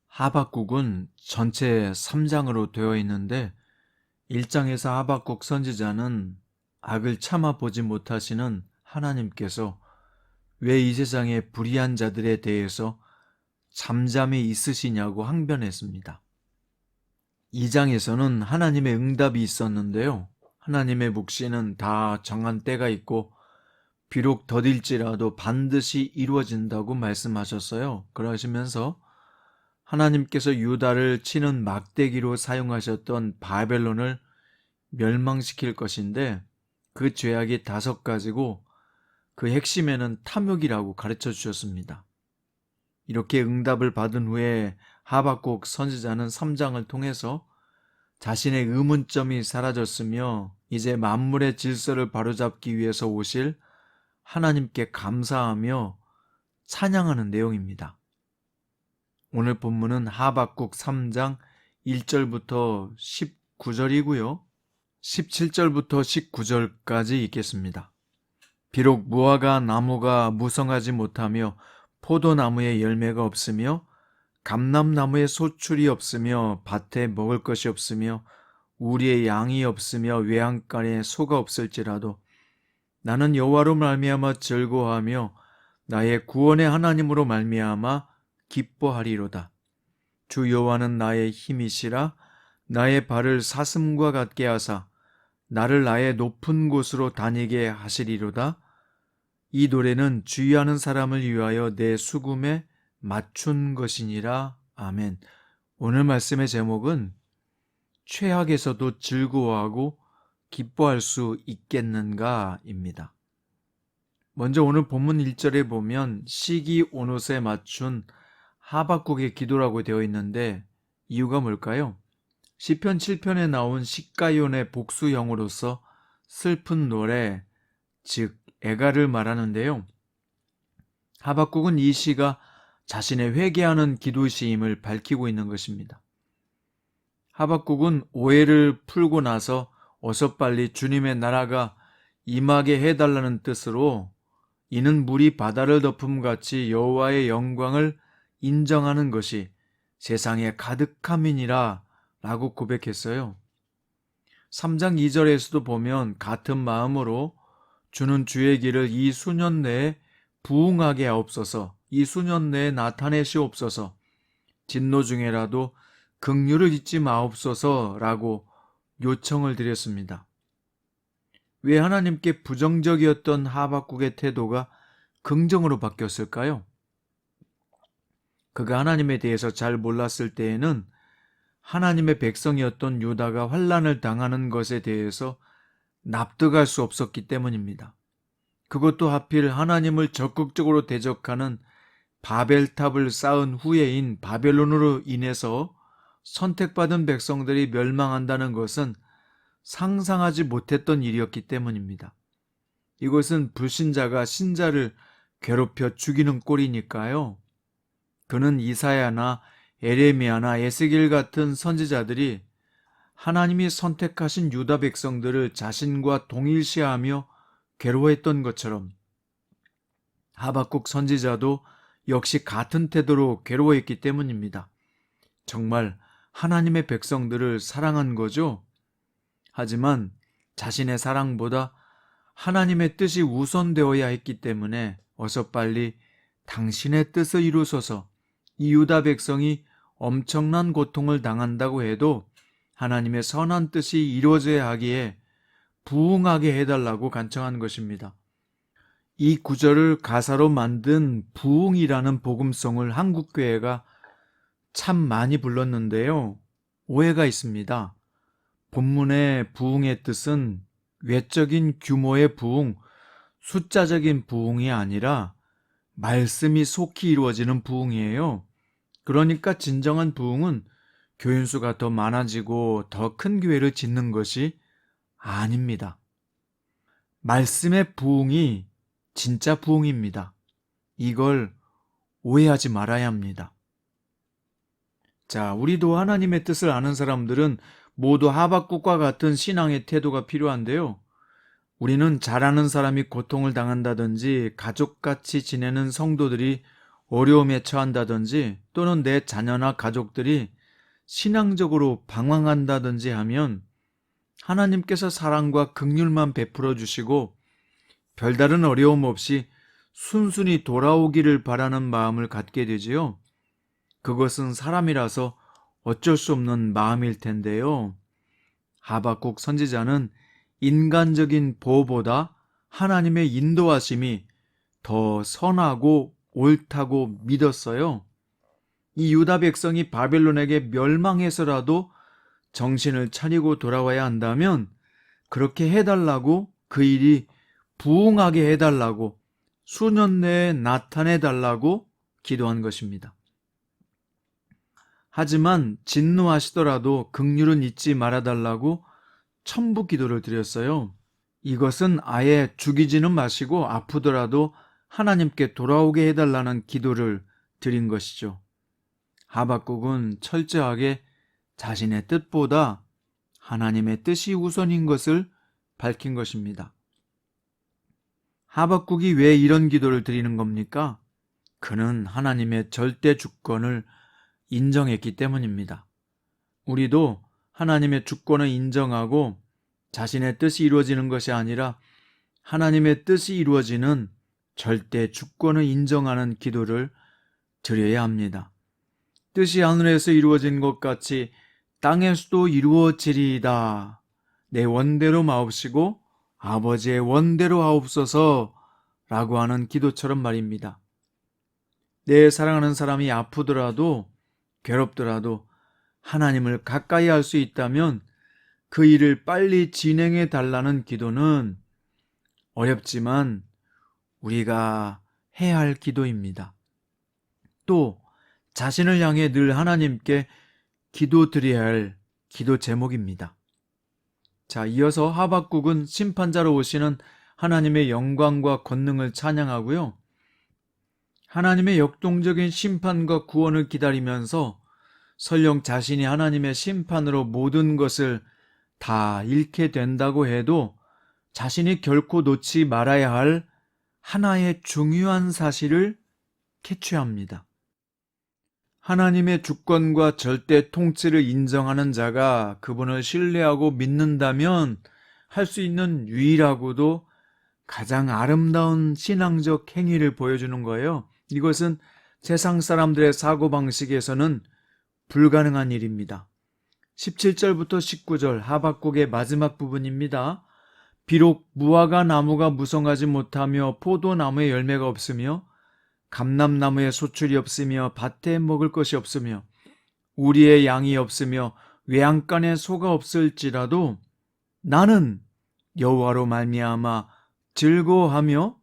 하박국은 전체 3장으로 되어 있는데 1장에서 하박국 선지자는 악을 참아 보지 못하시는 하나님께서 왜 이 세상에 불의한 자들에 대해서 잠잠히 있으시냐고 항변했습니다. 2장에서는 하나님의 응답이 있었는데요. 하나님의 묵시는 다 정한 때가 있고 비록 더딜지라도 반드시 이루어진다고 말씀하셨어요. 그러시면서 하나님께서 유다를 치는 막대기로 사용하셨던 바벨론을 멸망시킬 것인데 그 죄악이 5가지고 그 핵심에는 탐욕이라고 가르쳐 주셨습니다. 이렇게 응답을 받은 후에 하박국 선지자는 3장을 통해서 자신의 의문점이 사라졌으며 이제 만물의 질서를 바로잡기 위해서 오실 하나님께 감사하며 찬양하는 내용입니다. 오늘 본문은 하박국 3장 1절부터 19절이고요. 17절부터 19절까지 읽겠습니다. 비록 무화과 나무가 무성하지 못하며 포도나무에 열매가 없으며 감람나무에 소출이 없으며 밭에 먹을 것이 없으며 우리의 양이 없으며 외양간에 소가 없을지라도 나는 여호와로 말미암아 즐거워하며 나의 구원의 하나님으로 말미암아 기뻐하리로다. 주 여호와는 나의 힘이시라. 나의 발을 사슴과 같게 하사 나를 나의 높은 곳으로 다니게 하시리로다. 이 노래는 주의하는 사람을 위하여 내 수금에 맞춘 것이니라. 아멘. 오늘 말씀의 제목은 최악에서도 즐거워하고 기뻐할 수 있겠는가입니다. 먼저 오늘 본문 1절에 보면 시기 온옷에 맞춘 하박국의 기도라고 되어 있는데 이유가 뭘까요? 시편 7편에 나온 시가연의 복수형으로서 슬픈 노래, 즉 애가를 말하는데요. 하박국은 이 시가 자신의 회개하는 기도시임을 밝히고 있는 것입니다. 하박국은 오해를 풀고 나서 어서 빨리 주님의 나라가 임하게 해달라는 뜻으로 이는 물이 바다를 덮음같이 여호와의 영광을 인정하는 것이 세상에 가득함이니라 라고 고백했어요. 3장 2절에서도 보면 같은 마음으로 주는 주의 길을 이 수년 내에 부응하게 하옵소서, 이 수년 내에 나타내시옵소서, 진노 중에라도 긍휼을 잊지 마옵소서 라고 요청을 드렸습니다. 왜 하나님께 부정적이었던 하박국의 태도가 긍정으로 바뀌었을까요? 그가 하나님에 대해서 잘 몰랐을 때에는 하나님의 백성이었던 유다가 환난을 당하는 것에 대해서 납득할 수 없었기 때문입니다. 그것도 하필 하나님을 적극적으로 대적하는 바벨탑을 쌓은 후예인 바벨론으로 인해서 선택받은 백성들이 멸망한다는 것은 상상하지 못했던 일이었기 때문입니다. 이것은 불신자가 신자를 괴롭혀 죽이는 꼴이니까요. 그는 이사야나 에레미야나 에스겔 같은 선지자들이 하나님이 선택하신 유다 백성들을 자신과 동일시하며 괴로워했던 것처럼 하박국 선지자도 역시 같은 태도로 괴로워했기 때문입니다. 정말 하나님의 백성들을 사랑한 거죠? 하지만 자신의 사랑보다 하나님의 뜻이 우선되어야 했기 때문에 어서 빨리 당신의 뜻을 이루소서, 이 유다 백성이 엄청난 고통을 당한다고 해도 하나님의 선한 뜻이 이루어져야 하기에 부응하게 해달라고 간청한 것입니다. 이 구절을 가사로 만든 부응이라는 복음송을 한국교회가 참 많이 불렀는데요. 오해가 있습니다. 본문의 부응의 뜻은 외적인 규모의 부응, 숫자적인 부응이 아니라 말씀이 속히 이루어지는 부응이에요. 그러니까 진정한 부응은 교인수가 더 많아지고 더 큰 교회를 짓는 것이 아닙니다. 말씀의 부응이 진짜 부응입니다. 이걸 오해하지 말아야 합니다. 자, 우리도 하나님의 뜻을 아는 사람들은 모두 하박국과 같은 신앙의 태도가 필요한데요. 우리는 잘 아는 사람이 고통을 당한다든지 가족같이 지내는 성도들이 어려움에 처한다든지 또는 내 자녀나 가족들이 신앙적으로 방황한다든지 하면 하나님께서 사랑과 긍휼만 베풀어 주시고 별다른 어려움 없이 순순히 돌아오기를 바라는 마음을 갖게 되지요. 그것은 사람이라서 어쩔 수 없는 마음일 텐데요. 하박국 선지자는 인간적인 보호보다 하나님의 인도하심이 더 선하고 옳다고 믿었어요. 이 유다 백성이 바벨론에게 멸망해서라도 정신을 차리고 돌아와야 한다면 그렇게 해달라고, 그 일이 부응하게 해달라고, 수년 내에 나타내달라고 기도한 것입니다. 하지만 진노하시더라도 긍휼은 잊지 말아달라고 천부 기도를 드렸어요. 이것은 아예 죽이지는 마시고 아프더라도 하나님께 돌아오게 해달라는 기도를 드린 것이죠. 하박국은 철저하게 자신의 뜻보다 하나님의 뜻이 우선인 것을 밝힌 것입니다. 하박국이 왜 이런 기도를 드리는 겁니까? 그는 하나님의 절대 주권을 인정했기 때문입니다. 우리도 하나님의 주권을 인정하고 자신의 뜻이 이루어지는 것이 아니라 하나님의 뜻이 이루어지는 절대 주권을 인정하는 기도를 드려야 합니다. 뜻이 하늘에서 이루어진 것 같이 땅에서도 이루어지리이다. 내 원대로 마옵시고 아버지의 원대로 하옵소서 라고 하는 기도처럼 말입니다. 내 사랑하는 사람이 아프더라도 괴롭더라도 하나님을 가까이 할 수 있다면 그 일을 빨리 진행해 달라는 기도는 어렵지만 우리가 해야 할 기도입니다. 또 자신을 향해 늘 하나님께 기도드려야 할 기도 제목입니다. 자, 이어서 하박국은 심판자로 오시는 하나님의 영광과 권능을 찬양하고요. 하나님의 역동적인 심판과 구원을 기다리면서 설령 자신이 하나님의 심판으로 모든 것을 다 잃게 된다고 해도 자신이 결코 놓지 말아야 할 하나의 중요한 사실을 캐치합니다. 하나님의 주권과 절대 통치를 인정하는 자가 그분을 신뢰하고 믿는다면 할 수 있는 유일하고도 가장 아름다운 신앙적 행위를 보여주는 거예요. 이것은 세상 사람들의 사고방식에서는 불가능한 일입니다. 17절부터 19절 하박국의 마지막 부분입니다. 비록 무화과 나무가 무성하지 못하며 포도나무에 열매가 없으며 감람나무에 소출이 없으며 밭에 먹을 것이 없으며 우리의 양이 없으며 외양간에 소가 없을지라도 나는 여호와로 말미암아 즐거워하며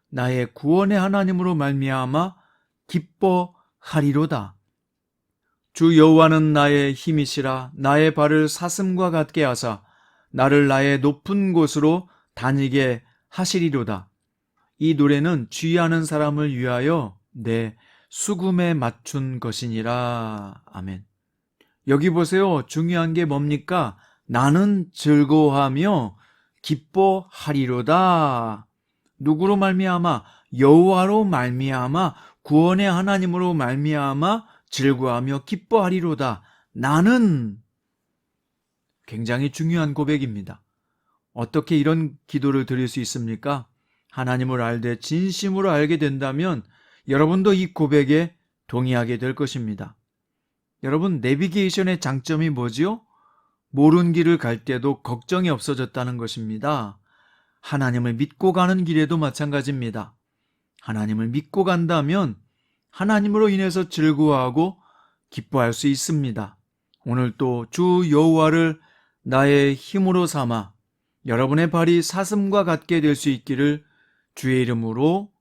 나의 구원의 하나님으로 말미암아 기뻐하리로다. 주 여호와는 나의 힘이시라. 나의 발을 사슴과 같게 하사 나를 나의 높은 곳으로 다니게 하시리로다. 이 노래는 주의하는 사람을 위하여 내 수금에 맞춘 것이니라. 아멘. 여기 보세요. 중요한 게 뭡니까? 나는 즐거워하며 기뻐하리로다. 누구로 말미암아? 여호와로 말미암아 구원의 하나님으로 말미암아 즐거워하며 기뻐하리로다. 나는 굉장히 중요한 고백입니다. 어떻게 이런 기도를 드릴 수 있습니까? 하나님을 알되 진심으로 알게 된다면 여러분도 이 고백에 동의하게 될 것입니다. 여러분, 내비게이션의 장점이 뭐지요? 모르는 길을 갈 때도 걱정이 없어졌다는 것입니다. 하나님을 믿고 가는 길에도 마찬가지입니다. 하나님을 믿고 간다면 하나님으로 인해서 즐거워하고 기뻐할 수 있습니다. 오늘 또 주 여호와를 나의 힘으로 삼아 여러분의 발이 사슴과 같게 될 수 있기를 주의 이름으로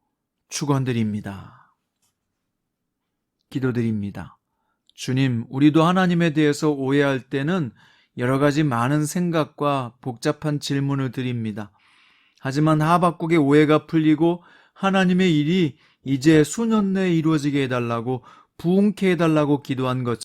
축원드립니다. 기도드립니다. 주님, 우리도 하나님에 대해서 오해할 때는 여러 가지 많은 생각과 복잡한 질문을 드립니다. 하지만 하박국의 오해가 풀리고 하나님의 일이 이제 수년 내에 이루어지게 해달라고 부응케 해달라고 기도한 것